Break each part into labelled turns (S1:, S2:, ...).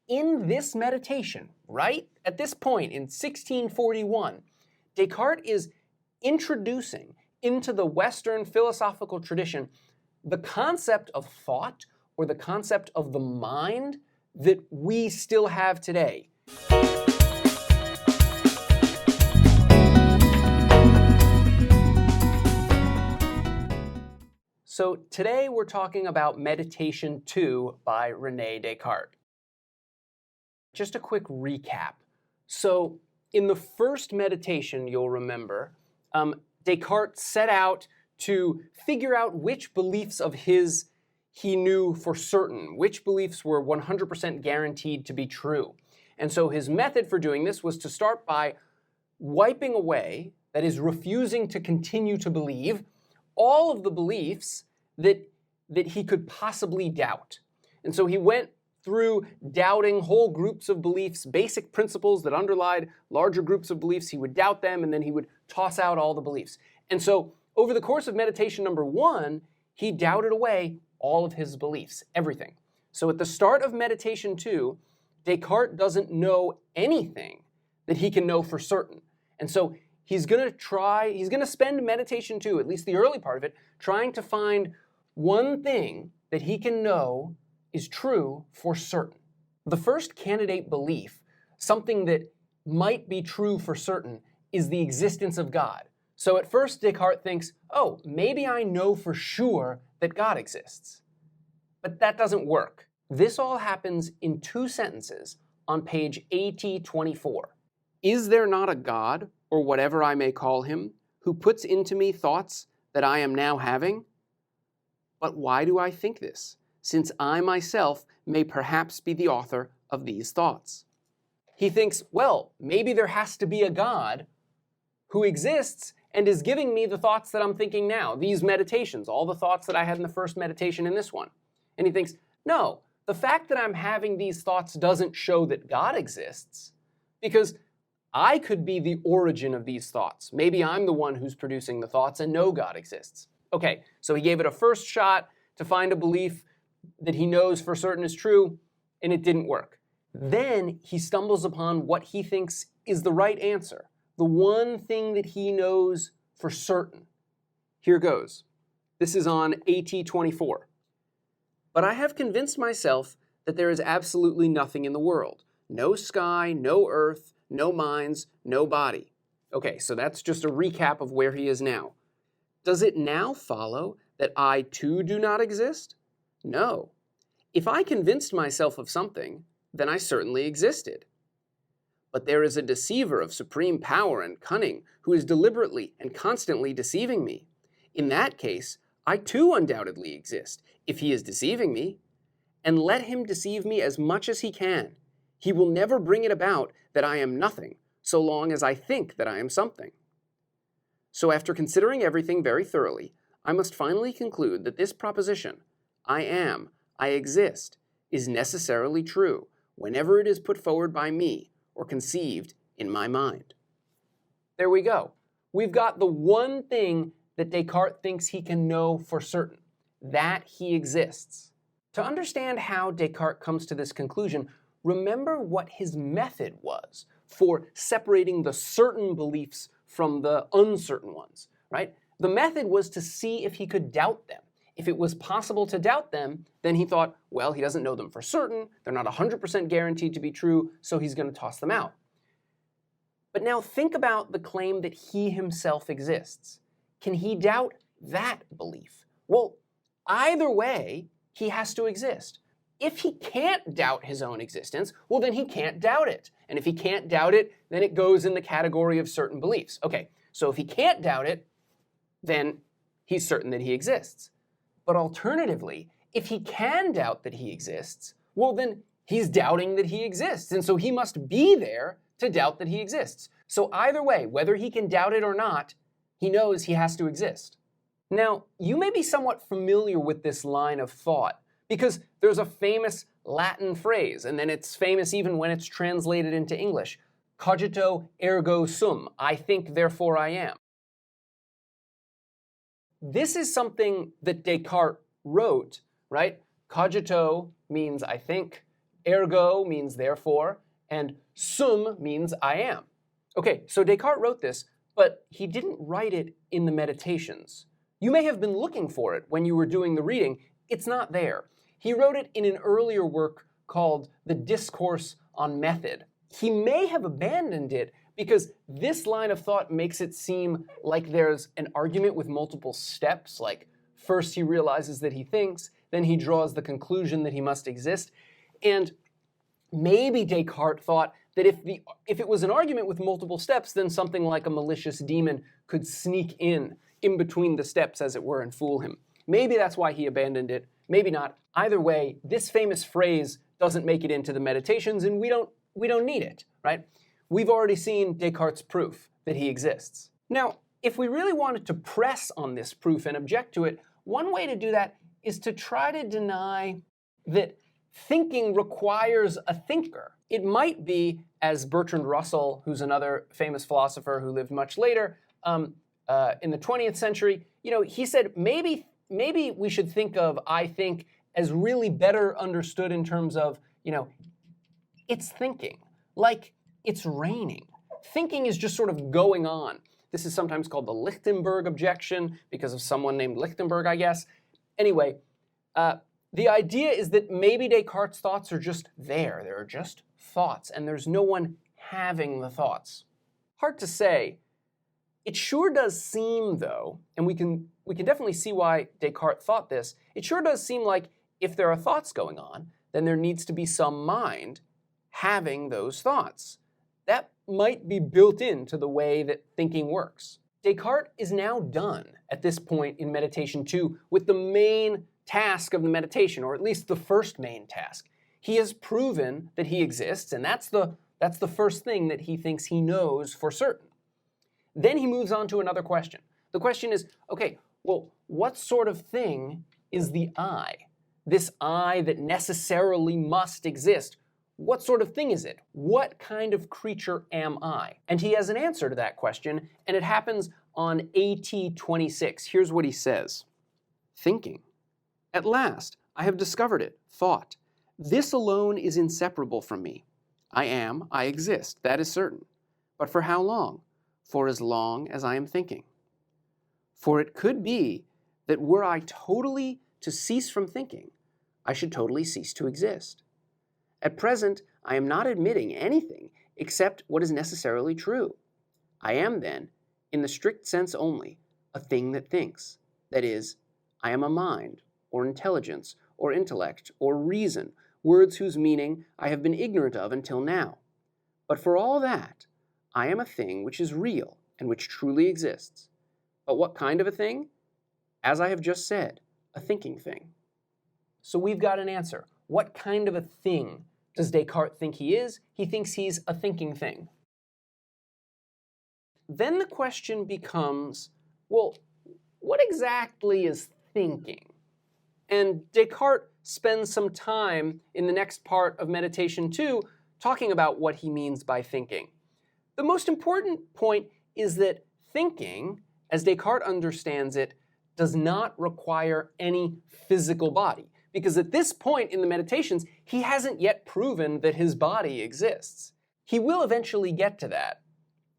S1: in this meditation, right at this point in 1641, Descartes is introducing into the Western philosophical tradition the concept of thought or the concept of the mind that we still have today. So today we're talking about Meditation 2 by René Descartes. Just a quick recap. So in the first meditation, you'll remember, Descartes set out to figure out which beliefs of his he knew for certain, which beliefs were 100% guaranteed to be true. And so his method for doing this was to start by wiping away, that is, refusing to continue to believe, all of the beliefs that he could possibly doubt. And so he went through doubting whole groups of beliefs, basic principles that underlied larger groups of beliefs. He would doubt them, and then he would toss out all the beliefs. And so over the course of meditation number 1, he doubted away all of his beliefs, everything. So at the start of meditation 2, Descartes doesn't know anything that he can know for certain. And so he's going to spend meditation 2, at least the early part of it, trying to find one thing that he can know is true for certain. The first candidate belief, something that might be true for certain, is the existence of God. So at first Descartes thinks, oh, maybe I know for sure that God exists. But that doesn't work. This all happens in 2 sentences on page AT24. Is there not a God, or whatever I may call him, who puts into me thoughts that I am now having? But why do I think this, since I myself may perhaps be the author of these thoughts? He thinks, well, maybe there has to be a God who exists and is giving me the thoughts that I'm thinking now, these meditations, all the thoughts that I had in the first meditation and this one. And he thinks, no, the fact that I'm having these thoughts doesn't show that God exists, because I could be the origin of these thoughts. Maybe I'm the one who's producing the thoughts and no God exists. Okay, so he gave it a first shot to find a belief that he knows for certain is true, and it didn't work. Then he stumbles upon what he thinks is the right answer, the one thing that he knows for certain. Here goes. This is on AT24. But I have convinced myself that there is absolutely nothing in the world. No sky, no earth, no minds, no body. Okay, so that's just a recap of where he is now. Does it now follow that I too do not exist? No. If I convinced myself of something, then I certainly existed. But there is a deceiver of supreme power and cunning who is deliberately and constantly deceiving me. In that case, I too undoubtedly exist, if he is deceiving me. And let him deceive me as much as he can. He will never bring it about that I am nothing, so long as I think that I am something. So after considering everything very thoroughly, I must finally conclude that this proposition, I am, I exist, is necessarily true whenever it is put forward by me or conceived in my mind. There we go. We've got the one thing that Descartes thinks he can know for certain, that he exists. To understand how Descartes comes to this conclusion, remember what his method was for separating the certain beliefs from the uncertain ones, right? The method was to see if he could doubt them. If it was possible to doubt them, then he thought, well, he doesn't know them for certain, they're not 100% guaranteed to be true, so he's going to toss them out. But now think about the claim that he himself exists. Can he doubt that belief? Well, either way, he has to exist. If he can't doubt his own existence, well, then he can't doubt it. And if he can't doubt it, then it goes in the category of certain beliefs. Okay, so if he can't doubt it, then he's certain that he exists. But alternatively, if he can doubt that he exists, well, then he's doubting that he exists. And so he must be there to doubt that he exists. So either way, whether he can doubt it or not, he knows he has to exist. Now, you may be somewhat familiar with this line of thought because there's a famous Latin phrase, and then it's famous even when it's translated into English. Cogito ergo sum. I think, therefore I am. This is something that Descartes wrote, right? Cogito means I think, Ergo means therefore, and sum means I am. Okay, so Descartes wrote this, but he didn't write it in the Meditations. You may have been looking for it when you were doing the reading. It's not there. He wrote it in an earlier work called The Discourse on Method. He may have abandoned it because this line of thought makes it seem like there's an argument with multiple steps, like first he realizes that he thinks, then he draws the conclusion that he must exist. And maybe Descartes thought that if it was an argument with multiple steps, then something like a malicious demon could sneak in between the steps, as it were, and fool him. Maybe that's why he abandoned it, maybe not. Either way, this famous phrase doesn't make it into the Meditations, and we don't need it, right? We've already seen Descartes' proof that he exists. Now, if we really wanted to press on this proof and object to it, one way to do that is to try to deny that thinking requires a thinker. It might be, as Bertrand Russell, who's another famous philosopher who lived much later, in the 20th century, he said maybe we should think of I think as really better understood in terms of, it's thinking, like it's raining. Thinking is just sort of going on. This is sometimes called the Lichtenberg objection because of someone named Lichtenberg, I guess. Anyway, the idea is that maybe Descartes' thoughts are just there. They're just thoughts, and there's no one having the thoughts. Hard to say. It sure does seem, though, and we can definitely see why Descartes thought this, it sure does seem like if there are thoughts going on, then there needs to be some mind having those thoughts. That might be built into the way that thinking works. Descartes is now done at this point in Meditation 2 with the main task of the meditation, or at least the first main task. He has proven that he exists, and that's the first thing that he thinks he knows for certain. Then he moves on to another question. The question is, okay, well, what sort of thing is the I? This I that necessarily must exist. What sort of thing is it? What kind of creature am I? And he has an answer to that question, and it happens on AT 26. Here's what he says. Thinking. At last, I have discovered it, thought. This alone is inseparable from me. I exist, that is certain. But for how long? For as long as I am thinking. For it could be that were I totally to cease from thinking, I should totally cease to exist. At present, I am not admitting anything except what is necessarily true. I am then, in the strict sense only, a thing that thinks. That is, I am a mind, or intelligence, or intellect, or reason, words whose meaning I have been ignorant of until now. But for all that, I am a thing which is real and which truly exists. But what kind of a thing? As I have just said, a thinking thing. So we've got an answer. What kind of a thing does Descartes think he is? He thinks he's a thinking thing. Then the question becomes, well, what exactly is thinking? And Descartes spends some time in the next part of Meditation 2 talking about what he means by thinking. The most important point is that thinking, as Descartes understands it, does not require any physical body. Because at this point in the Meditations, he hasn't yet proven that his body exists. He will eventually get to that.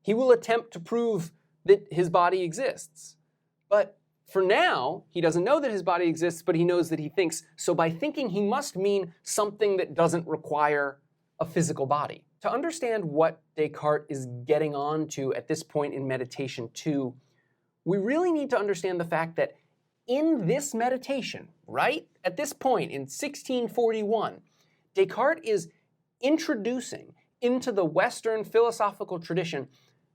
S1: He will attempt to prove that his body exists. But for now, he doesn't know that his body exists, but he knows that he thinks. So by thinking, he must mean something that doesn't require a physical body. To understand what Descartes is getting on to at this point in Meditation 2, we really need to understand the fact that in this meditation, right at this point in 1641, Descartes is introducing into the Western philosophical tradition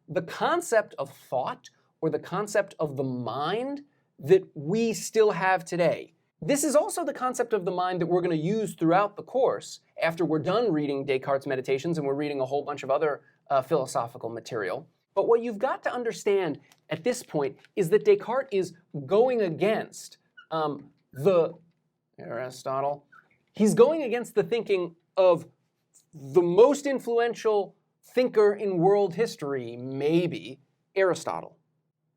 S1: the concept of thought or the concept of the mind that we still have today. This is also the concept of the mind that we're going to use throughout the course after we're done reading Descartes' Meditations and we're reading a whole bunch of other philosophical material. But what you've got to understand at this point is that Descartes is going against Aristotle. He's going against the thinking of the most influential thinker in world history, maybe, Aristotle.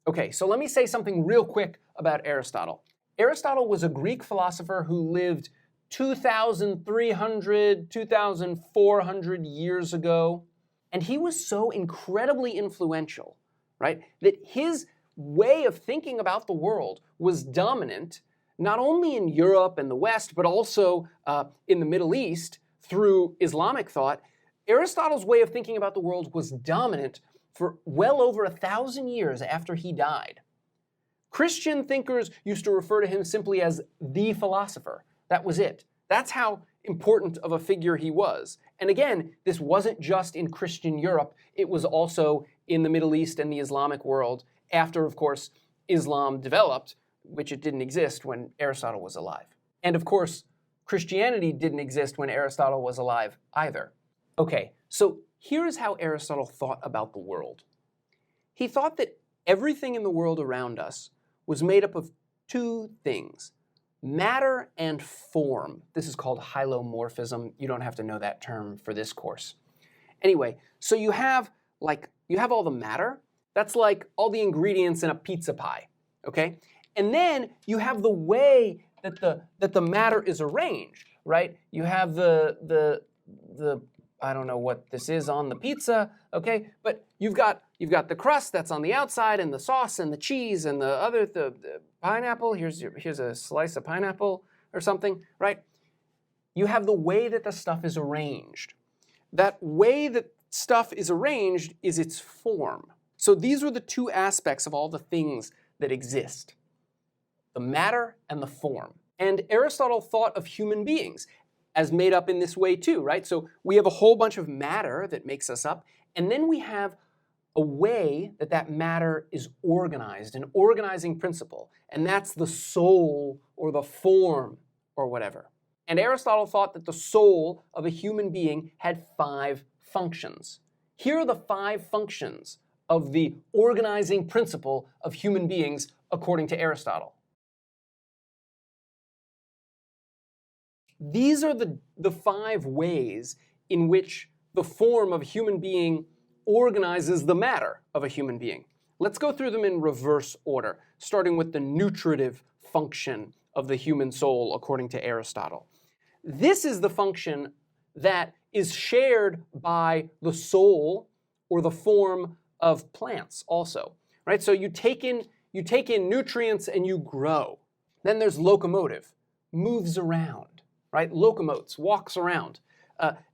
S1: Okay, so let me say something real quick about Aristotle. Aristotle was a Greek philosopher who lived 2,300, 2,400 years ago. And he was so incredibly influential, right, that his way of thinking about the world was dominant not only in Europe and the West, but also in the Middle East through Islamic thought. Aristotle's way of thinking about the world was dominant for well over 1,000 years after he died. Christian thinkers used to refer to him simply as the philosopher. That was it. That's how important of a figure he was. And again, this wasn't just in Christian Europe, it was also in the Middle East and the Islamic world after, of course, Islam developed, which it didn't exist when Aristotle was alive. And of course, Christianity didn't exist when Aristotle was alive either. Okay, so here's how Aristotle thought about the world. He thought that everything in the world around us was made up of two things: matter and form. This is called hylomorphism. You don't have to know that term for this course. Anyway, so you have all the matter. That's like all the ingredients in a pizza pie, okay? And then you have the way that the matter is arranged, right? You have the I don't know what this is on the pizza, okay? But you've got the crust that's on the outside, and the sauce and the cheese and the pineapple. Here's a slice of pineapple or something, right? You have the way that the stuff is arranged. That way that stuff is arranged is its form. So these are the two aspects of all the things that exist: the matter and the form. And Aristotle thought of human beings as made up in this way too, right? So we have a whole bunch of matter that makes us up, and then we have a way that matter is organized, an organizing principle, and that's the soul or the form or whatever. And Aristotle thought that the soul of a human being had 5 functions. Here are the 5 functions of the organizing principle of human beings according to Aristotle. These are the 5 ways in which the form of a human being organizes the matter of a human being. Let's go through them in reverse order, starting with the nutritive function of the human soul according to Aristotle. This is the function that is shared by the soul or the form of plants also, right? So you take in nutrients and you grow. Then there's locomotive, moves around, right? Locomotes, walks around.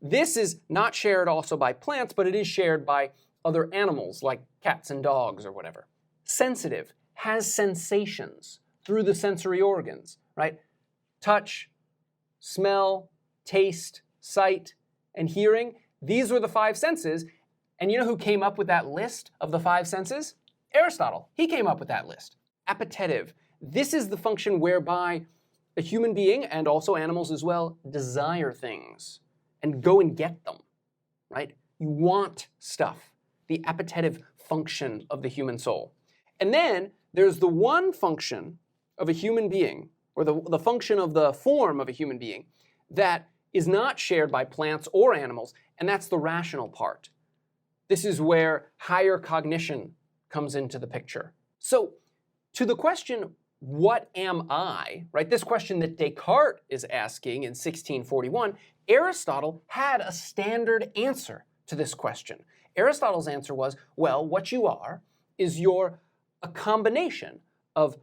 S1: This is not shared also by plants, but it is shared by other animals like cats and dogs or whatever. Sensitive, has sensations through the sensory organs, right? Touch, smell, taste, sight, and hearing. These were the 5 senses. And you know who came up with that list of the 5 senses? Aristotle. He came up with that list. Appetitive. This is the function whereby a human being, and also animals as well, desire things and go and get them, right? You want stuff, the appetitive function of the human soul. And then there's the one function of a human being, or the function of the form of a human being, that is not shared by plants or animals, and that's the rational part. This is where higher cognition comes into the picture. So to the question, what am I, right? This question that Descartes is asking in 1641, Aristotle had a standard answer to this question. Aristotle's answer was, well, what you are is you're a combination of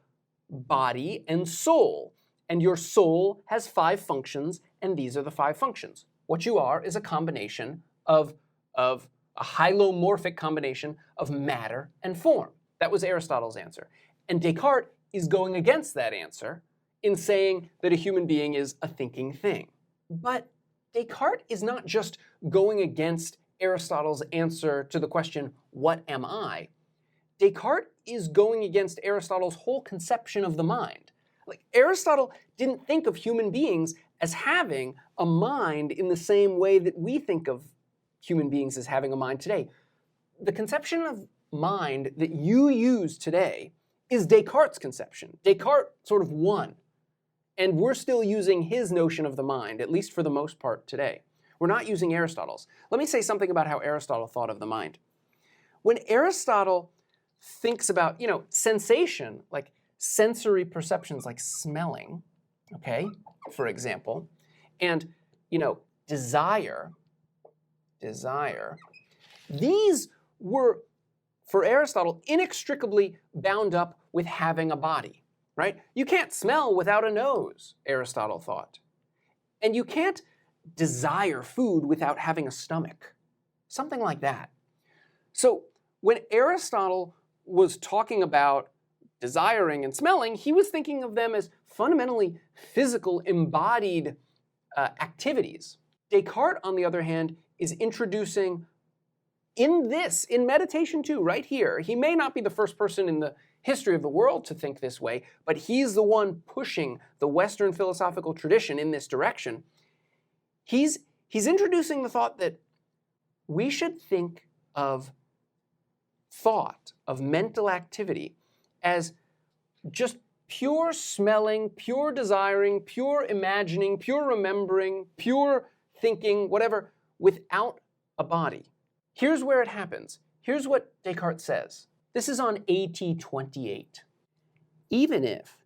S1: body and soul. And your soul has 5 functions, and these are the 5 functions. What you are is a combination of a hylomorphic combination of matter and form. That was Aristotle's answer. And Descartes is going against that answer in saying that a human being is a thinking thing. But Descartes is not just going against Aristotle's answer to the question, what am I? Descartes is going against Aristotle's whole conception of the mind. Like, Aristotle didn't think of human beings as having a mind in the same way that we think of human beings as having a mind today. The conception of mind that you use today is Descartes' conception. Descartes sort of won, and we're still using his notion of the mind, at least for the most part today. We're not using Aristotle's. Let me say something about how Aristotle thought of the mind. When Aristotle thinks about, sensation, like sensory perceptions like smelling, okay, for example, and, desire, these were, for Aristotle, inextricably bound up with having a body, right? You can't smell without a nose, Aristotle thought. And you can't desire food without having a stomach, something like that. So when Aristotle was talking about desiring and smelling, he was thinking of them as fundamentally physical, embodied activities. Descartes, on the other hand, is introducing in meditation too, right here. He may not be the first person in the history of the world to think this way, but he's the one pushing the Western philosophical tradition in this direction. He's introducing the thought that we should think of thought, of mental activity, as just pure smelling, pure desiring, pure imagining, pure remembering, pure thinking, whatever, without a body. Here's where it happens. Here's what Descartes says. This is on AT 28. Even if,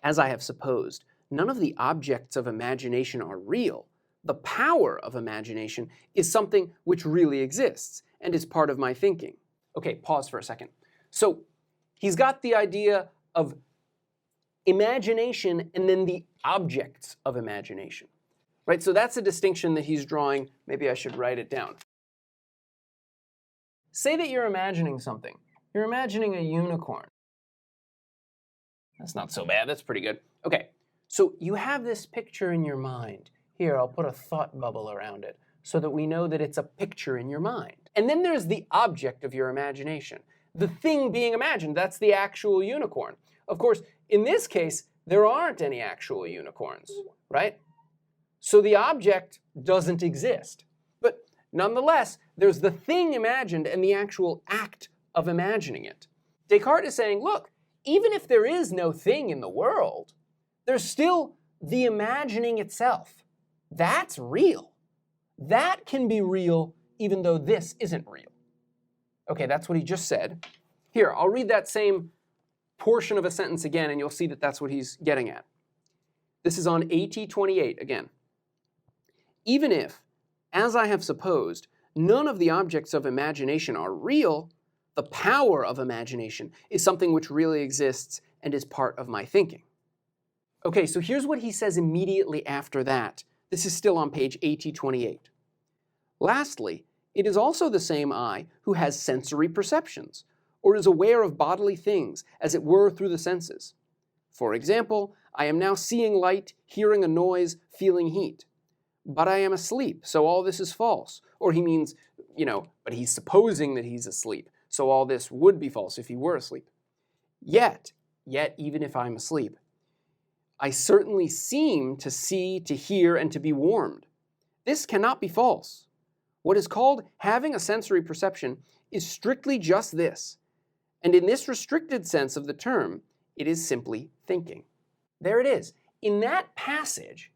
S1: as I have supposed, none of the objects of imagination are real, the power of imagination is something which really exists and is part of my thinking. Okay, pause for a second. So he's got the idea of imagination and then the objects of imagination, right? So that's a distinction that he's drawing. Maybe I should write it down. Say that you're imagining something. You're imagining a unicorn. That's not so bad. That's pretty good. Okay, so you have this picture in your mind. Here, I'll put a thought bubble around it so that we know that it's a picture in your mind. And then there's the object of your imagination. The thing being imagined, that's the actual unicorn. Of course, in this case, there aren't any actual unicorns, right? So the object doesn't exist. But nonetheless, there's the thing imagined and the actual act of imagining it. Descartes is saying, look, even if there is no thing in the world, there's still the imagining itself. That's real. That can be real even though this isn't real. Okay, that's what he just said. Here, I'll read that same portion of a sentence again, and you'll see that that's what he's getting at. This is on AT 28 again. Even if, as I have supposed, none of the objects of imagination are real, the power of imagination is something which really exists and is part of my thinking. Okay, so here's what he says immediately after that. This is still on page AT 28. Lastly, it is also the same I who has sensory perceptions, or is aware of bodily things, as it were through the senses. For example, I am now seeing light, hearing a noise, feeling heat. But I am asleep, so all this is false. Or he means, but he's supposing that he's asleep, so all this would be false if he were asleep. Yet, even if I'm asleep, I certainly seem to see, to hear, and to be warmed. This cannot be false. What is called having a sensory perception is strictly just this, and in this restricted sense of the term, it is simply thinking. There it is. In that passage,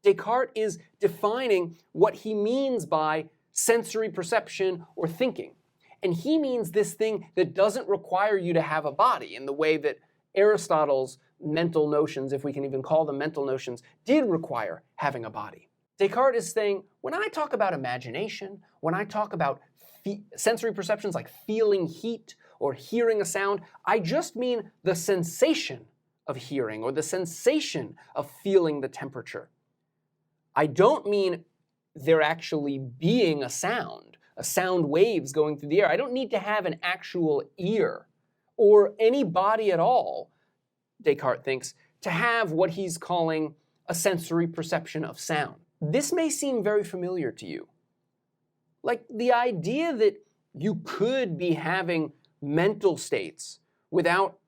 S1: Descartes is defining what he means by sensory perception or thinking. And he means this thing that doesn't require you to have a body in the way that Aristotle's mental notions, if we can even call them mental notions, did require having a body. Descartes is saying, when I talk about imagination, when I talk about sensory perceptions like feeling heat or hearing a sound, I just mean the sensation of hearing or the sensation of feeling the temperature. I don't mean there actually being a sound waves going through the air. I don't need to have an actual ear or any body at all, Descartes thinks, to have what he's calling a sensory perception of sound. This may seem very familiar to you. Like the idea that you could be having mental states without,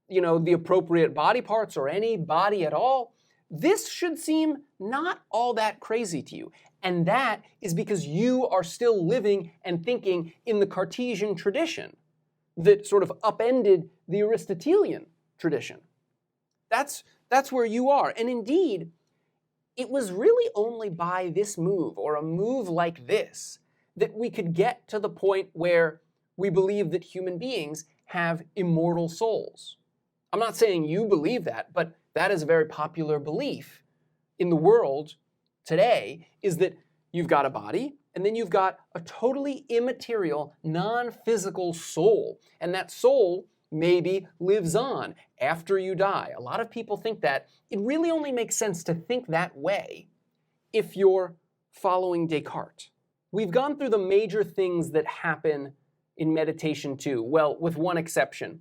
S1: the appropriate body parts or any body at all, this should seem not all that crazy to you. And that is because you are still living and thinking in the Cartesian tradition that sort of upended the Aristotelian tradition. That's where you are. And indeed, it was really only by this move, or a move like this, that we could get to the point where we believe that human beings have immortal souls. I'm not saying you believe that, but that is a very popular belief in the world today is that you've got a body, and then you've got a totally immaterial, non-physical soul. And that soul maybe lives on after you die. A lot of people think that. It really only makes sense to think that way if you're following Descartes. We've gone through the major things that happen in meditation 2, well, with one exception.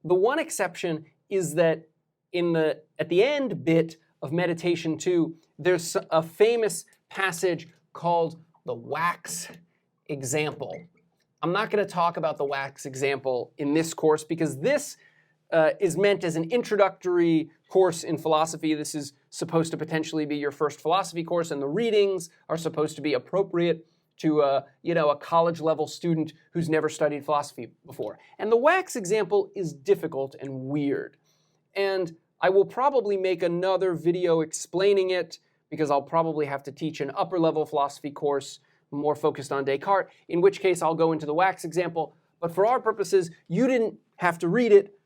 S1: The one exception is that at the end bit of meditation 2, there's a famous passage called the wax example. I'm not going to talk about the wax example in this course because this is meant as an introductory course in philosophy. This is supposed to potentially be your first philosophy course, and the readings are supposed to be appropriate to a college-level student who's never studied philosophy before. And the wax example is difficult and weird. And I will probably make another video explaining it because I'll probably have to teach an upper-level philosophy course more focused on Descartes, in which case I'll go into the wax example. But for our purposes, you didn't have to read it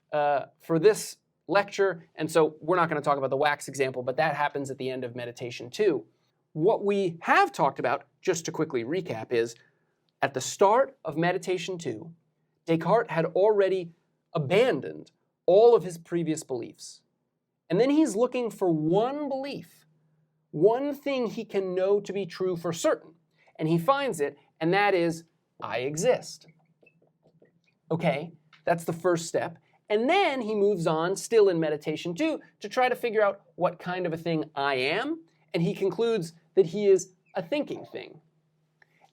S1: for this lecture, and so we're not going to talk about the wax example, but that happens at the end of meditation 2. What we have talked about, just to quickly recap, is at the start of meditation 2, Descartes had already abandoned all of his previous beliefs. And then he's looking for one belief, one thing he can know to be true for certain. And he finds it, and that is, I exist. Okay, that's the first step. And then he moves on, still in meditation 2, to try to figure out what kind of a thing I am. And he concludes that he is a thinking thing.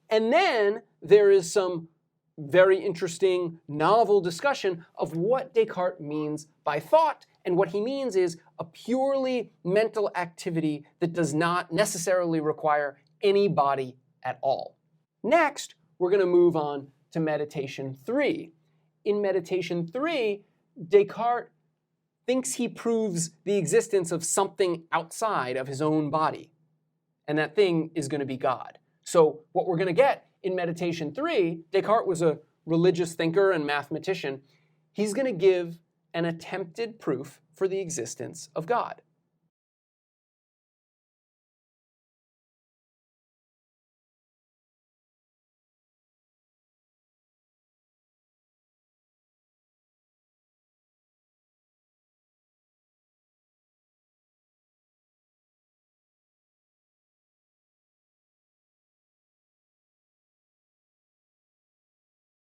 S1: And then there is some very interesting, novel discussion of what Descartes means by thought. And what he means is a purely mental activity that does not necessarily require any body at all. Next, we're going to move on to meditation 3. In meditation 3, Descartes thinks he proves the existence of something outside of his own body. And that thing is going to be God. So what we're going to get in meditation 3, Descartes was a religious thinker and mathematician. He's going to give an attempted proof for the existence of God.